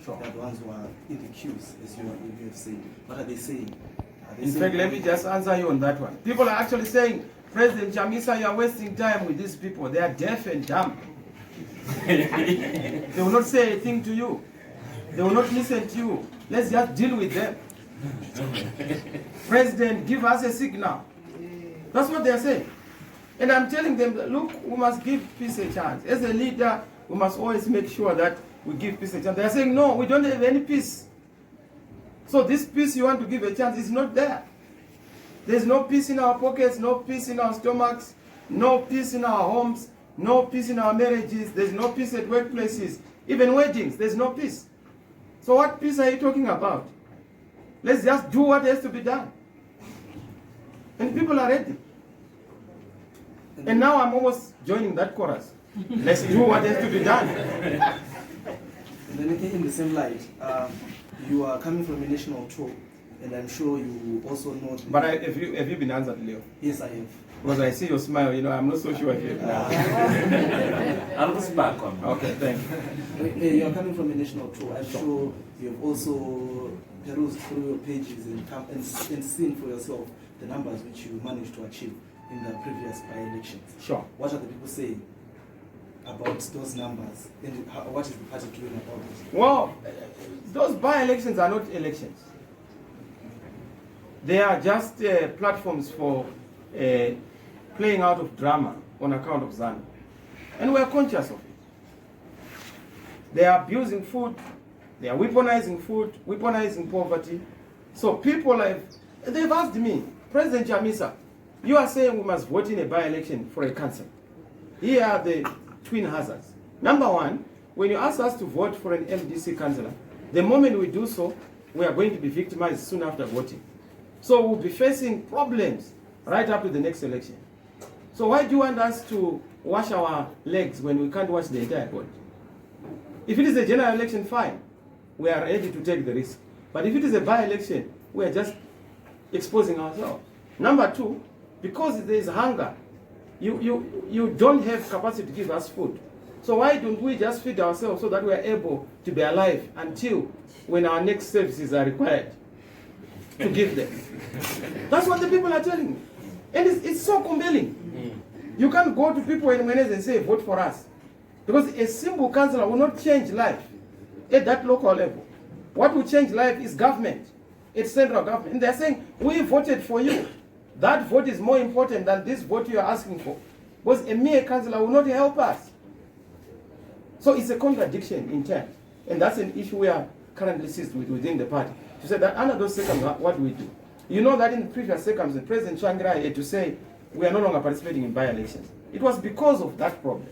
Sure. They are the ones who are in the queues, as you have said. What are they saying? In fact, let me just answer you on that one. People are actually saying, President Chamisa, you are wasting time with these people. They are deaf and dumb. They will not say a thing to you. They will not listen to you. Let's just deal with them. President, give us a signal. That's what they are saying. And I'm telling them, look, we must give peace a chance. As a leader, we must always make sure that we give peace a chance. They are saying, no, we don't have any peace. So this peace you want to give a chance is not there. There's no peace in our pockets, no peace in our stomachs, no peace in our homes, no peace in our marriages, there's no peace at workplaces, even weddings, there's no peace. So what peace are you talking about? Let's just do what has to be done. And people are ready. And now I'm almost joining that chorus. Let's do what has to be done. And then in the same light, you are coming from a national tour, and I'm sure you also know... But have you been answered, Leo? Yes, I have. Because I see your smile, I'm not so sure if you have. I'll just back on. Okay, thank you. You are coming from a national tour. I'm sure you have also perused through your pages and seen for yourself the numbers which you managed to achieve in the previous by-elections. Sure. What are the people saying about those numbers, and what is the party doing about it? Well, those by-elections are not elections. They are just platforms for playing out of drama on account of ZANU. And we are conscious of it. They are abusing food, they are weaponizing food, weaponizing poverty. So people they've asked me, President Chamisa, you are saying we must vote in a by-election for a council. Here are the twin hazards. Number one, when you ask us to vote for an MDC councillor, the moment we do so, we are going to be victimized soon after voting. So we'll be facing problems right up to the next election. So why do you want us to wash our legs when we can't wash the entire body? If it is a general election, fine. We are ready to take the risk. But if it is a by-election, we are just exposing ourselves. Number two, because there is hunger, you don't have capacity to give us food. So why don't we just feed ourselves so that we are able to be alive until when our next services are required to give them? That's what the people are telling me. And it's so compelling. You can't go to people in Menez and say, vote for us. Because a simple councillor will not change life at that local level. What will change life is government. It's central government. And they're saying, we voted for you. That vote is more important than this vote you are asking for. Because a mere councillor will not help us. So it's a contradiction in terms. And that's an issue we are currently seized with within the party. To say that under those circumstances, what do we do? You know that in the previous circumstances, President Tsvangirai had to say, we are no longer participating in by-elections. It was because of that problem.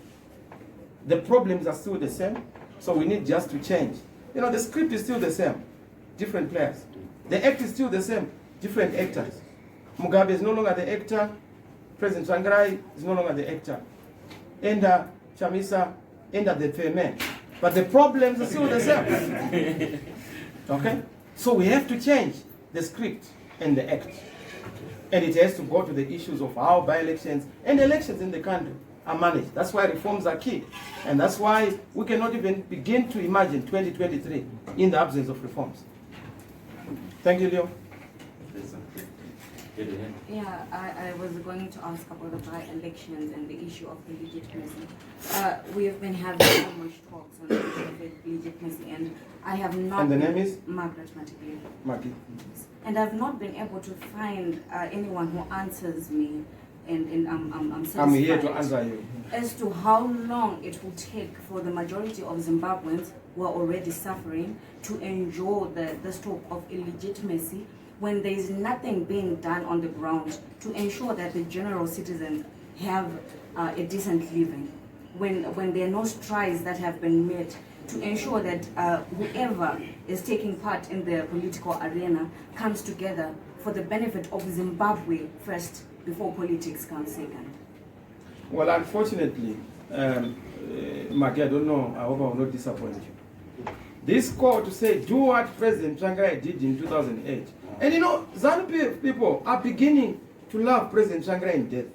The problems are still the same, so we need just to change. The script is still the same, different players. The act is still the same, different actors. Mugabe is no longer the actor, President Tsvangirai is no longer the actor. Enda, Chamisa, Enda the fair man. But the problems are still the same. Okay? So we have to change the script and the act. And it has to go to the issues of how by-elections and elections in the country are managed. That's why reforms are key. And that's why we cannot even begin to imagine 2023 in the absence of reforms. Thank you, Leo. Yeah, I was going to ask about the by-elections and the issue of the legitimacy. We have been having so much talks on the issue of the legitimacy, and I have not... And the name is? Margaret Matigile. Margaret. And I've not been able to find anyone who answers me, and I'm satisfied. I'm here to answer you. As to how long it will take for the majority of Zimbabweans who are already suffering to enjoy the scope of illegitimacy when there is nothing being done on the ground to ensure that the general citizens have a decent living, when there are no strides that have been made to ensure that whoever is taking part in the political arena comes together for the benefit of Zimbabwe first before politics comes second. Well, unfortunately, Maki, I don't know, I hope I will not disappoint you. This call to say, do what President Tsvangirai did in 2008. And ZANU people are beginning to love President Tsvangirai in death.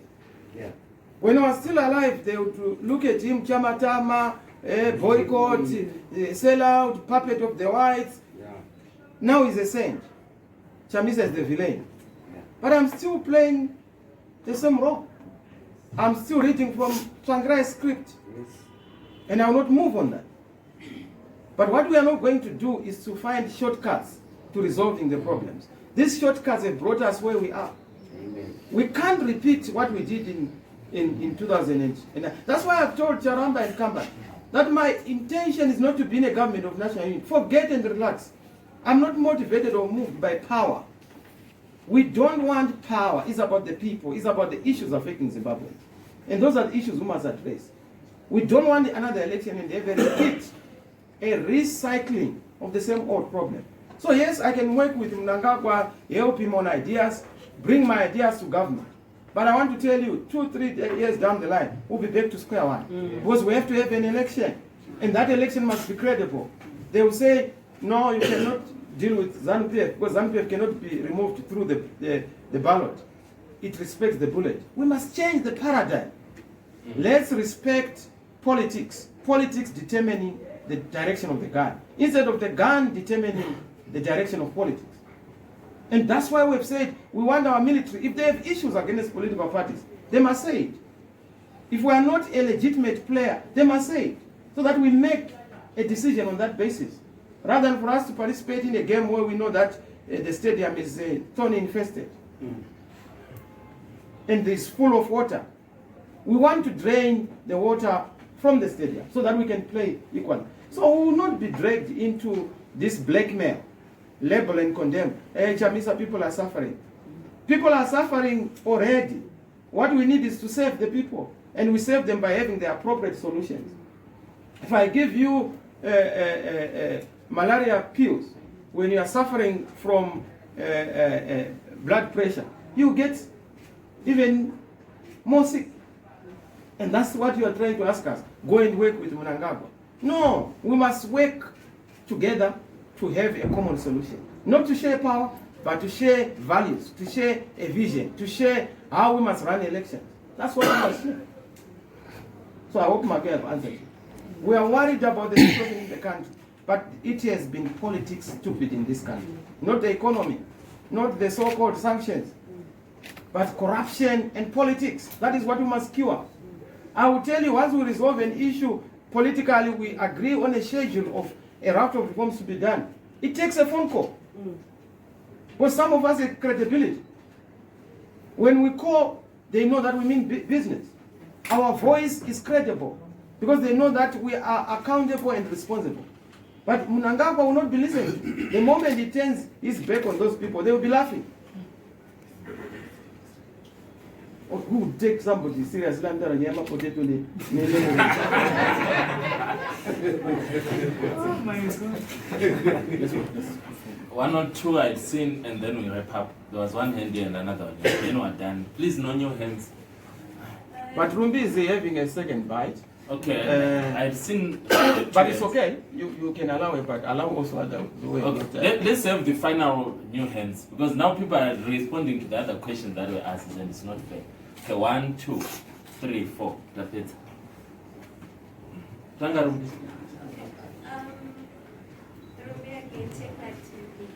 Yeah. When I was still alive, they would look at him, Chamatama, boycott, sell out, puppet of the whites. Yeah. Now he's a saint. Chamisa is the villain. Yeah. But I'm still playing the same role. I'm still reading from Tsvangirai's script. Yes. And I will not move on that. But what we are not going to do is to find shortcuts to resolving the problems. These shortcuts have brought us where we are. Amen. We can't repeat what we did in 2000. And that's why I've told Charamba and Kamba that my intention is not to be in a government of national unity. Forget and relax. I'm not motivated or moved by power. We don't want power. It's about the people. It's about the issues affecting Zimbabwe. And those are the issues we must address. We don't want another election and ever repeat a recycling of the same old problem. So yes, I can work with Mnangagwa, help him on ideas, bring my ideas to government. But I want to tell you, 2-3 years down the line, we'll be back to square one. Because we have to have an election. And that election must be credible. They will say, no, you cannot deal with ZANU-PF, because ZANU-PF cannot be removed through the ballot. It respects the bullet. We must change the paradigm. Let's respect politics. Politics determining the direction of the gun, instead of the gun determining the direction of politics. And that's why we've said we want our military, if they have issues against political parties, they must say it. If we are not a legitimate player, they must say it, so that we make a decision on that basis. Rather than for us to participate in a game where we know that the stadium is thorn infested and it's full of water. We want to drain the water from the stadium so that we can play equally. So we will not be dragged into this blackmail, label and condemn. Hey, Chamisa, people are suffering. People are suffering already. What we need is to save the people, and we save them by having the appropriate solutions. If I give you malaria pills when you are suffering from blood pressure, you get even more sick. And that's what you are trying to ask us. Go and work with Mnangagwa. No, we must work together to have a common solution. Not to share power, but to share values, to share a vision, to share how we must run elections. That's what we must do. So I hope Maggie have answered you. We are worried about the situation in the country, but it has been politics stupid in this country. Not the economy, not the so-called sanctions, but corruption and politics. That is what we must cure. I will tell you, once we resolve an issue politically, we agree on a schedule of a route of reforms to be done. It takes a phone call. Because some of us have credibility. When we call, they know that we mean business. Our voice is credible because they know that we are accountable and responsible. But Mnangagwa will not be listening. The moment he turns his back on those people, they will be laughing. Or who would take somebody seriously and potato? Oh my God. One or two I'd seen, and then we wrap up. There was one hand here and another one. Then we're done. Please, no new hands. But Rumbi is having a second bite. Okay, I'd seen. But it's okay. You can allow it, but allow also other way. Okay. Let's have the final new hands, because now people are responding to the other questions that were asked, and it's not fair. Okay, 1, 2, 3, 4. That's it. Rumbi again, take that to me.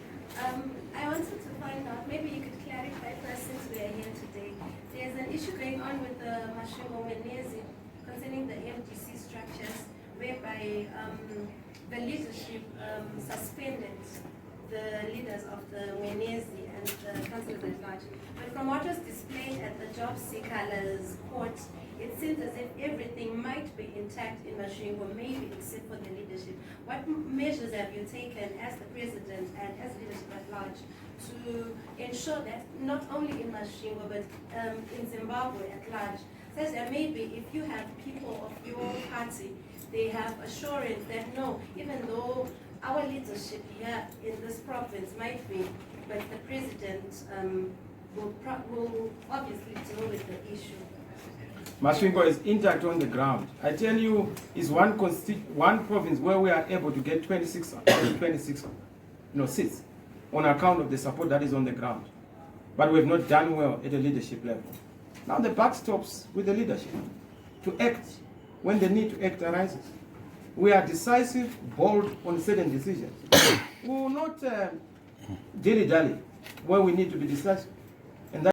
I wanted to find out, maybe you could clarify first, since we are here today. There's an issue going on with the Mashingo Menezi concerning the MDC structures, whereby the leadership suspended the leaders of the Menezi and the councillors at large. But from what was displayed at the job seekers court, it seems as if everything might be intact in Mashingo, maybe except for the leadership. What measures have you taken as the president and as leadership at large to ensure that not only in Mashingo but in Zimbabwe at large, says that maybe if you have people of your party, they have assurance that no, even though our leadership here in this province might be, but the president will obviously deal with the issue. Mashingo is intact on the ground. I tell you, it's one province where we are able to get 26 seats on account of the support that is on the ground. But we have not done well at the leadership level. Now the buck stops with the leadership to act when the need to act arises. We are decisive, bold on certain decisions. We will not dilly-dally where we need to be decisive.